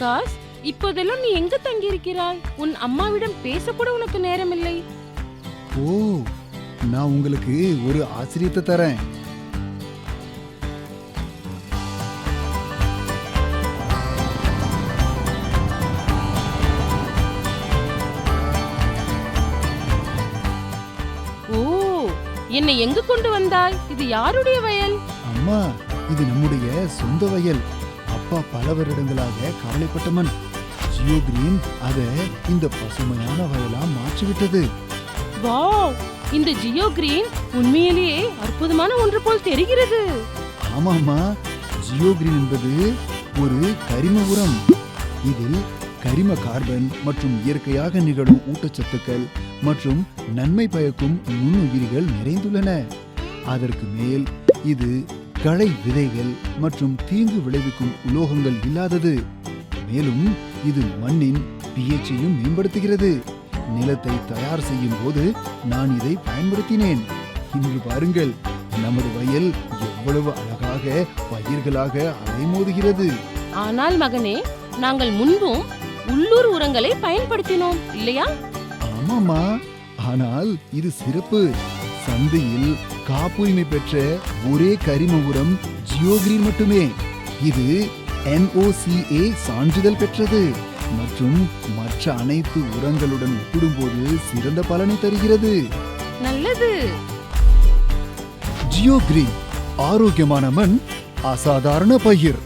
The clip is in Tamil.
ஆகாஷ், இப்போதெல்லாம் நீ எங்க தங்கி இருக்கிறாய்? உன் அம்மாவிடம் பேசக்கூட உனக்கு நேரமில்லை. ஓ, நான் உங்களுக்கு ஒரு ஆச்சரியத்தை தரேன். ஓ, என்னை எங்கு கொண்டு வந்தாய்? இது யாருடைய வயல்? அம்மா, இது நம்முடைய சொந்த வயல். அப்பா பல வருடங்களாக கவலைப்பட்ட மண். ஜியோ கிரீன் அதை இந்த பசுமையான வயலா மாற்றிவிட்டது. வாவ், இந்த ஜியோ கிரீன் உண்மையிலேயே அற்புதமான ஒன்று போல் தெரிகிறது. ஆமாம்மா, ஜியோ கிரீன் என்பது ஒரு கரிம உரம். இதில் கரிம கார்பன் மற்றும் இயற்கையாக நிகழும் ஊட்டச்சத்துக்கள் மற்றும் நன்மை பயக்கும் நுண்ணுயிரிகள் நிறைந்துள்ளன. அதற்கு மேல் இது களை விதைகள் மற்றும் தீங்கு விளைவிக்கும் உலோகங்கள் இல்லாதது. மேலும் இது மண்ணின் pH-ஐயும் மேம்படுத்துகிறது. நிலத்தை தயார் செய்யும் போது நான் இதை பயன்படுத்தினேன். இன்று பாருங்கள், நமது வயல் எவ்வளவு அழகாக பயிர்களாக அலைமோதுகிறது. ஆனால் மகனே, நாங்கள் முன்பும் உள்ளூர் உரங்களை பயன்படுத்தினோம் இல்லையா? ஆமாமா, ஆனால் இது சிறப்பு. சந்தையில் காப்புரிமை பெற்ற ஒரே கரிம உரம் ஜியோ கிரீன் மட்டுமே. இது NOCA சான்றிதழ் பெற்றது மற்றும் மற்ற அனைத்து உரங்களுடன் ஒப்பிடும்போது சிறந்த பலனை தருகிறது. நல்லது. ஜியோ கிரீன், ஆரோக்கியமான மண், அசாதாரண பயிர்.